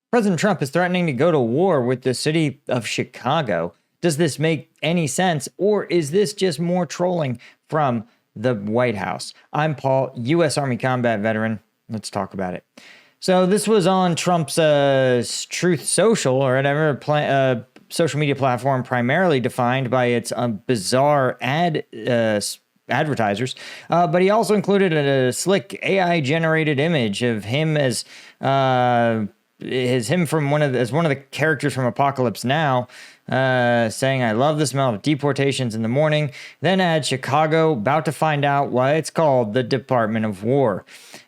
President Trump is threatening to go to war with the city of Chicago. Does this make any sense, or is this just more trolling from the White House? I'm Paul, U.S. Army combat veteran. Let's talk about it. So this was on Trump's Truth Social or whatever social media platform, primarily defined by its bizarre advertisers, but he also included a slick AI-generated image of him as from one of the characters from Apocalypse Now, saying, "I love the smell of deportations in the morning." Then add Chicago, about to find out why it's called the Department of War.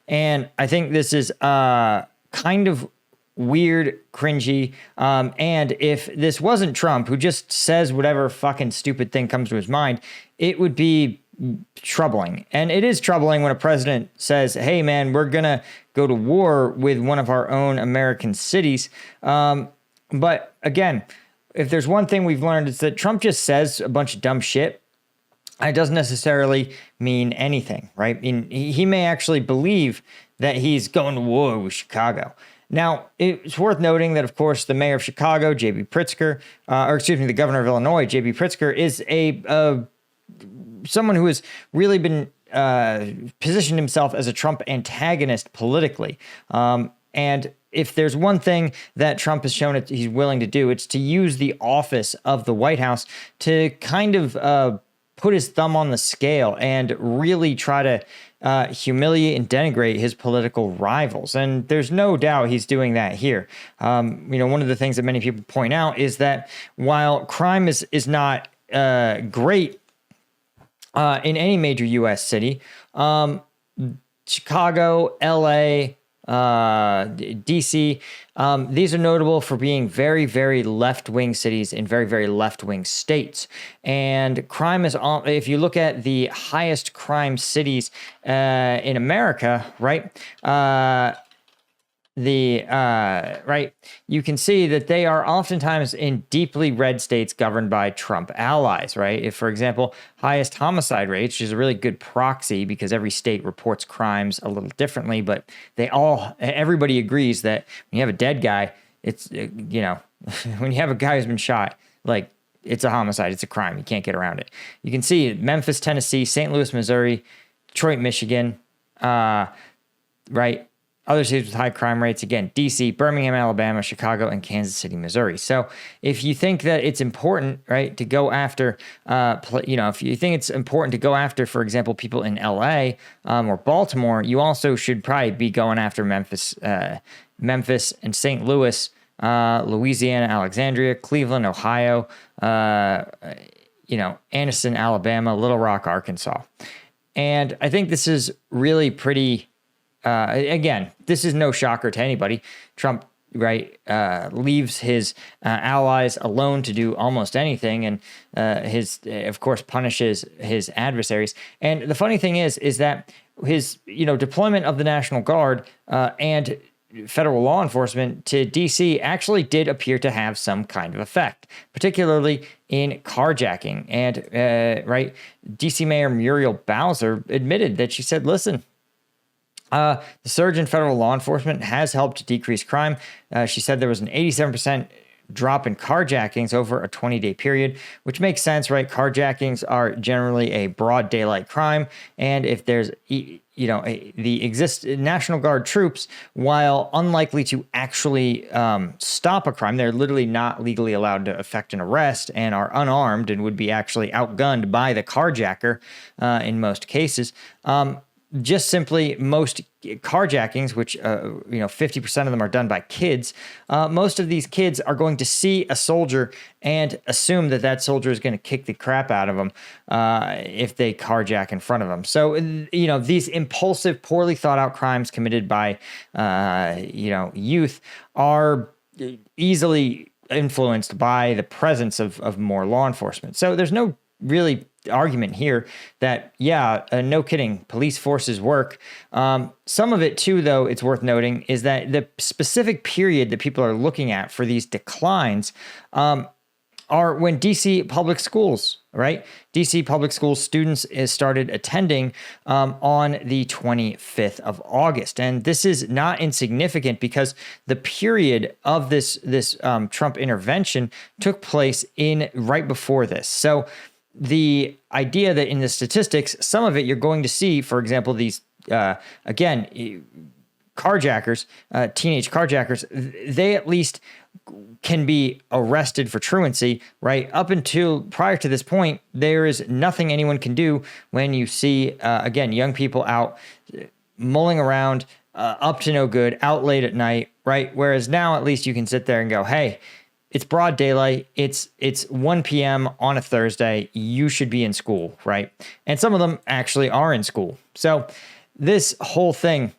And I think this is kind of weird, cringy. And if this wasn't Trump, who just says whatever fucking stupid thing comes to his mind, it would be troubling. And it is troubling when a president says, "Hey, man, we're going to go to war with one of our own American cities." But again, if there's one thing we've learned, it's that Trump just says a bunch of dumb shit. It doesn't necessarily mean anything, right? I mean, he may actually believe that he's going to war with Chicago. Now, it's worth noting that, of course, the mayor of Chicago, the governor of Illinois, J.B. Pritzker, is someone who has really been positioned himself as a Trump antagonist politically. And if there's one thing that Trump has shown he's willing to do, it's to use the office of the White House to kind of put his thumb on the scale and really try to humiliate and denigrate his political rivals. And there's no doubt he's doing that here. One of the things that many people point out is that while crime is not great in any major U.S. city, Chicago, L.A., DC, these are notable for being very, very left-wing cities in very, very left-wing states. And crime is, if you look at the highest crime cities in America, right, you can see that they are oftentimes in deeply red states governed by Trump allies, right? If, for example, highest homicide rates, which is a really good proxy because every state reports crimes a little differently, but everybody agrees that when you have a dead guy, it's, when you have a guy who's been shot, like, it's a homicide, it's a crime. You can't get around it. You can see Memphis, Tennessee, St. Louis, Missouri, Detroit, Michigan, right? Other cities with high crime rates, again, D.C., Birmingham, Alabama, Chicago, and Kansas City, Missouri. So if you think that it's important, right, to go after, if you think it's important to go after, for example, people in L.A. Or Baltimore, you also should probably be going after Memphis and St. Louis, Louisiana, Alexandria, Cleveland, Ohio, Anniston, Alabama, Little Rock, Arkansas. And I think this is really pretty... again, this is no shocker to anybody. Trump, leaves his allies alone to do almost anything, and of course, punishes his adversaries. And the funny thing is that his, deployment of the National Guard and federal law enforcement to D.C. actually did appear to have some kind of effect, particularly in carjacking. And D.C. Mayor Muriel Bowser admitted that she said, "Listen, the surge in federal law enforcement has helped decrease crime." She said there was an 87% drop in carjackings over a 20-day period, which makes sense, right? Carjackings are generally a broad daylight crime. And if there's, National Guard troops, while unlikely to actually stop a crime, they're literally not legally allowed to effect an arrest and are unarmed and would be actually outgunned by the carjacker in most cases. Just simply most carjackings, which, 50% of them are done by kids. Most of these kids are going to see a soldier and assume that soldier is going to kick the crap out of them if they carjack in front of them. So, these impulsive, poorly thought out crimes committed by, youth are easily influenced by the presence of more law enforcement. So there's no really argument here that, no kidding, police forces work. Some of it too, though, it's worth noting, is that the specific period that people are looking at for these declines are when DC public schools, right? DC public school students started attending on the 25th of August. And this is not insignificant because the period of this Trump intervention took place in right before this. So the idea that in the statistics, some of it you're going to see, for example, these, again, carjackers, teenage carjackers, they at least can be arrested for truancy, right? Up until prior to this point, there is nothing anyone can do when you see, again, young people out mulling around, up to no good, out late at night, right? Whereas now at least you can sit there and go, hey, it's broad daylight. It's 1 p.m. on a Thursday. You should be in school, right? And some of them actually are in school. So this whole thing,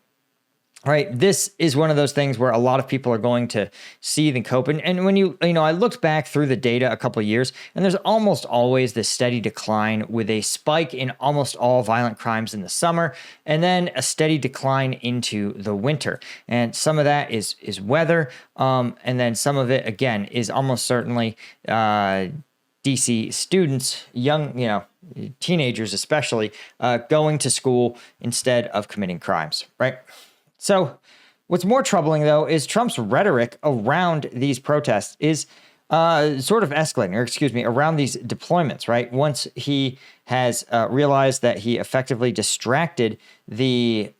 right, this is one of those things where a lot of people are going to see and cope. And when I looked back through the data a couple of years, and there's almost always this steady decline with a spike in almost all violent crimes in the summer, and then a steady decline into the winter. And some of that is weather, and then some of it, again, is almost certainly DC students, young, teenagers especially, going to school instead of committing crimes, right? So what's more troubling, though, is Trump's rhetoric around these protests is sort of escalating, around these deployments, right? Once he has realized that he effectively distracted the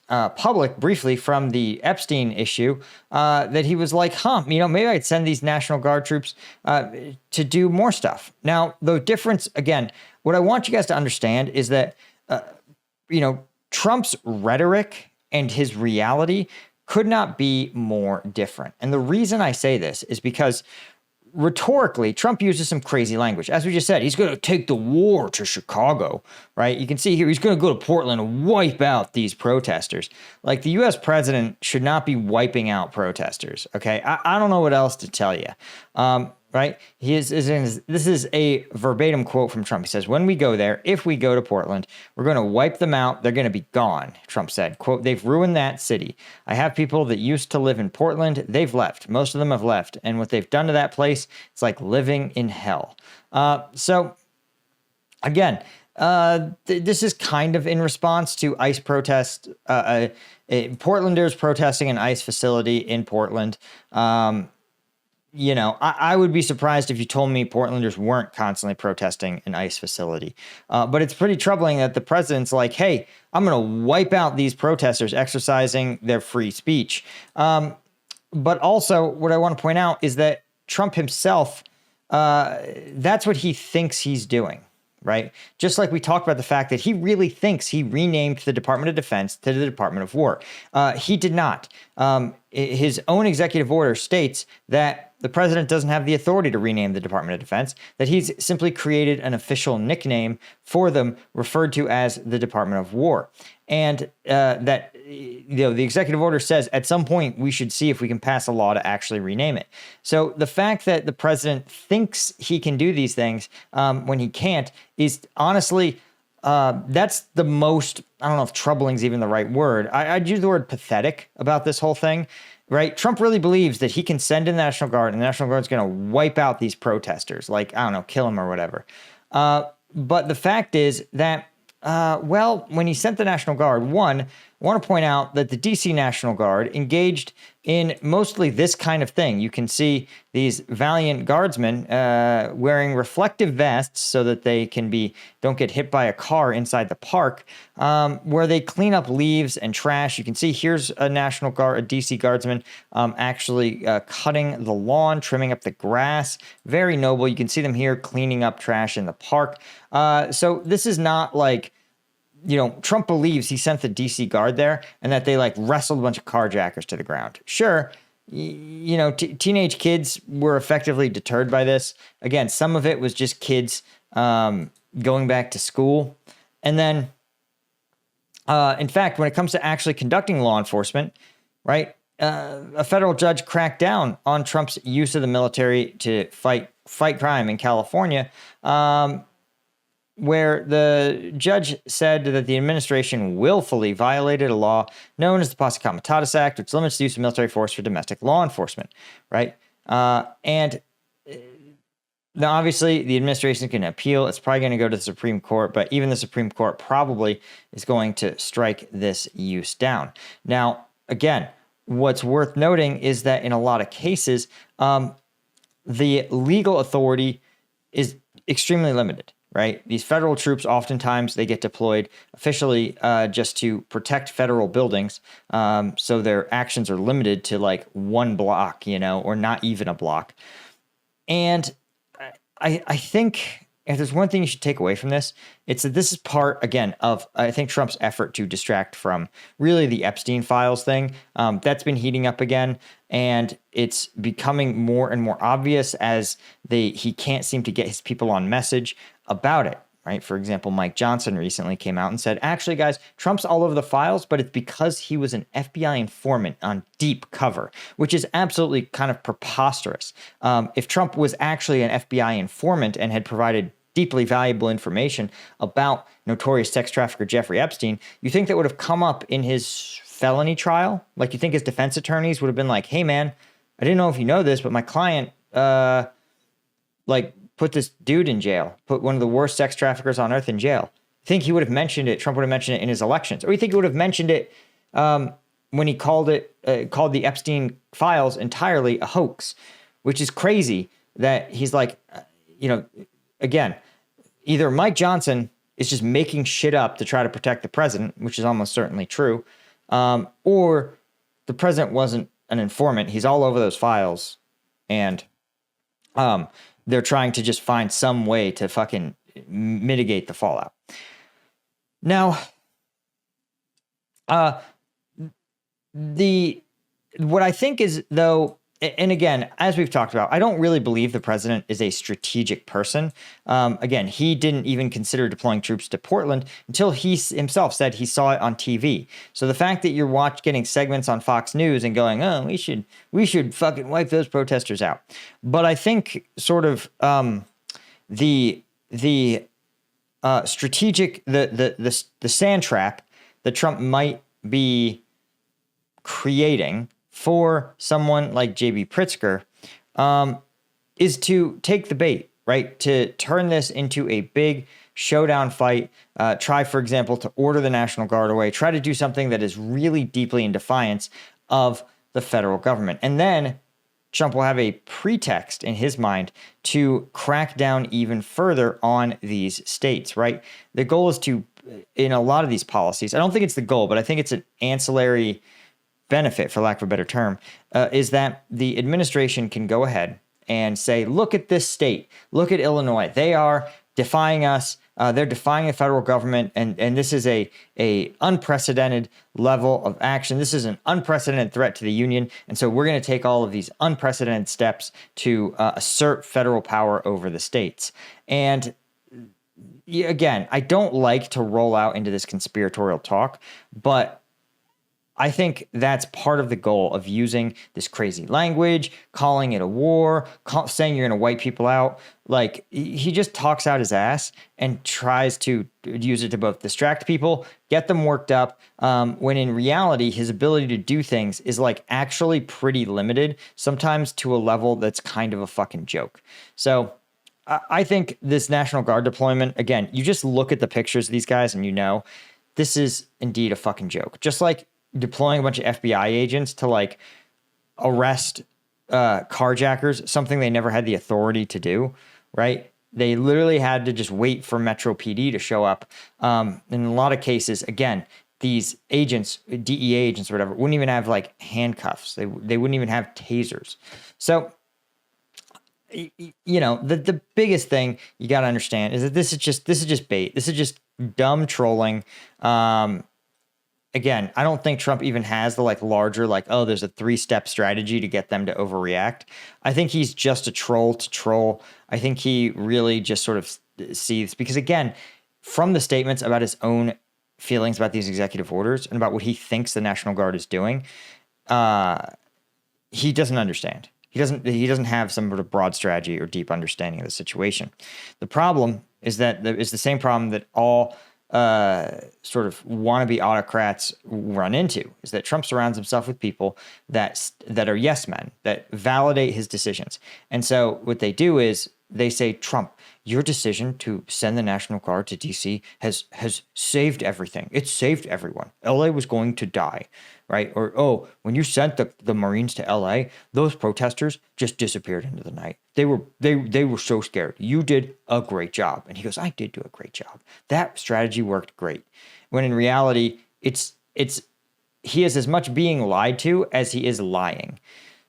public briefly from the Epstein issue, that he was like, maybe I'd send these National Guard troops to do more stuff. Now, the difference, again, what I want you guys to understand is that, Trump's rhetoric and his reality could not be more different. And the reason I say this is because rhetorically, Trump uses some crazy language. As we just said, he's going to take the war to Chicago, right? You can see here, he's going to go to Portland and wipe out these protesters. Like, the U.S. president should not be wiping out protesters, okay? I don't know what else to tell you, right? This is a verbatim quote from Trump. He says, when we go there, if we go to Portland, we're going to wipe them out. They're going to be gone, Trump said. Quote, they've ruined that city. I have people that used to live in Portland. They've left. Most of them have left. And what they've done to that place, it's like living in hell. So, again, this is kind of in response to ICE protests, Portlanders protesting an ICE facility in Portland. I would be surprised if you told me Portlanders weren't constantly protesting an ICE facility. But it's pretty troubling that the president's like, hey, I'm going to wipe out these protesters exercising their free speech. But also, what I want to point out is that Trump himself, that's what he thinks he's doing, right? Just like we talked about the fact that he really thinks he renamed the Department of Defense to the Department of War. He did not. His own executive order states that the president doesn't have the authority to rename the Department of Defense, that he's simply created an official nickname for them referred to as the Department of War. And that the executive order says at some point we should see if we can pass a law to actually rename it. So the fact that the president thinks he can do these things when he can't is honestly, that's the most, I don't know if troubling is even the right word. I'd use the word pathetic about this whole thing. Right? Trump really believes that he can send in the National Guard and the National Guard's going to wipe out these protesters, like, I don't know, kill them or whatever. But the fact is that, when he sent the National Guard, I want to point out that the DC National Guard engaged in mostly this kind of thing. You can see these valiant guardsmen wearing reflective vests so that they don't get hit by a car inside the park, where they clean up leaves and trash. You can see here's a National Guard, a DC guardsman, actually cutting the lawn, trimming up the grass. Very noble. You can see them here cleaning up trash in the park. So this is not like, Trump believes he sent the DC Guard there and that they wrestled a bunch of carjackers to the ground. Sure, teenage kids were effectively deterred by this. Again, some of it was just kids going back to school. And then, in fact, when it comes to actually conducting law enforcement, right, a federal judge cracked down on Trump's use of the military to fight crime in California, where the judge said that the administration willfully violated a law known as the Posse Comitatus Act, which limits the use of military force for domestic law enforcement, right? And Now, obviously, the administration can appeal. It's probably going to go to the Supreme Court, but even the Supreme Court probably is going to strike this use down. Now, again, what's worth noting is that in a lot of cases, the legal authority is extremely limited, right? These federal troops, oftentimes, they get deployed officially just to protect federal buildings. So their actions are limited to like one block, or not even a block. And I think if there's one thing you should take away from this, it's that this is part, again, of, I think, Trump's effort to distract from really the Epstein files thing. That's been heating up again, and it's becoming more and more obvious as he can't seem to get his people on message about it. Right. For example, Mike Johnson recently came out and said, actually, guys, Trump's all over the files, but it's because he was an FBI informant on deep cover, which is absolutely kind of preposterous. If Trump was actually an FBI informant and had provided deeply valuable information about notorious sex trafficker Jeffrey Epstein, you think that would have come up in his felony trial? Like, you think his defense attorneys would have been like, hey, man, I didn't know if you know this, but my client, put this dude in jail, put one of the worst sex traffickers on earth in jail. You think he would have mentioned it? Trump would have mentioned it in his elections, or you think he would have mentioned it when he called the Epstein files entirely a hoax, which is crazy. That he's like, again, either Mike Johnson is just making shit up to try to protect the president, which is almost certainly true, or the president wasn't an informant. He's all over those files, and they're trying to just find some way to fucking mitigate the fallout. Now, what I think is, though, and again, as we've talked about, I don't really believe the president is a strategic person. Again, he didn't even consider deploying troops to Portland until he himself said he saw it on TV. So the fact that you're getting segments on Fox News and going, oh, we should fucking wipe those protesters out. But I think sort of the strategic, the sand trap that Trump might be creating for someone like J.B. Pritzker is to take the bait, right? To turn this into a big showdown fight. Try, for example, to order the National Guard away. Try to do something that is really deeply in defiance of the federal government. And then Trump will have a pretext in his mind to crack down even further on these states, right? The goal is to, in a lot of these policies, I don't think it's the goal, but I think it's an ancillary benefit, for lack of a better term, is that the administration can go ahead and say, look at this state, look at Illinois. They are defying us. They're defying the federal government. And this is a unprecedented level of action. This is an unprecedented threat to the union. And so we're going to take all of these unprecedented steps to assert federal power over the states. And again, I don't like to roll out into this conspiratorial talk, but I think that's part of the goal of using this crazy language, calling it a war, saying you're going to wipe people out. Like, he just talks out his ass and tries to use it to both distract people, get them worked up, when in reality, his ability to do things is like actually pretty limited, sometimes to a level that's kind of a fucking joke. So I think this National Guard deployment, again, you just look at the pictures of these guys and this is indeed a fucking joke. Just like deploying a bunch of FBI agents to like arrest carjackers, something they never had the authority to do, right? They literally had to just wait for Metro PD to show up. In a lot of cases, again, these agents, DEA agents or whatever, wouldn't even have like handcuffs. They wouldn't even have tasers. So, the biggest thing you got to understand is that this is just bait. This is just dumb trolling. Again, I don't think Trump even has the larger, there's a 3-step strategy to get them to overreact. I think he's just a troll to troll. I think he really just sort of sees, because again, from the statements about his own feelings about these executive orders and about what he thinks the National Guard is doing, he doesn't understand. He doesn't have some sort of broad strategy or deep understanding of the situation. The problem is that it's the same problem that all sort of wannabe autocrats run into, is that Trump surrounds himself with people that are yes men, that validate his decisions. And so what they do is they say, Trump, your decision to send the National Guard to DC has saved everything. It saved everyone. LA was going to die, right? Or, oh, when you sent the Marines to LA, those protesters just disappeared into the night. They were so scared. You did a great job. And he goes, I did do a great job. That strategy worked great. When in reality, it's he is as much being lied to as he is lying.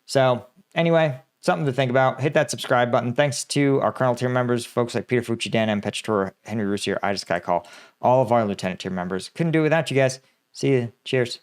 So anyway, something to think about. Hit that subscribe button. Thanks to our Colonel tier members, folks like Peter Fucci, Dan M. Pechator, Henry Russier, Ida Skycall, all of our Lieutenant tier members. Couldn't do it without you guys. See you. Cheers.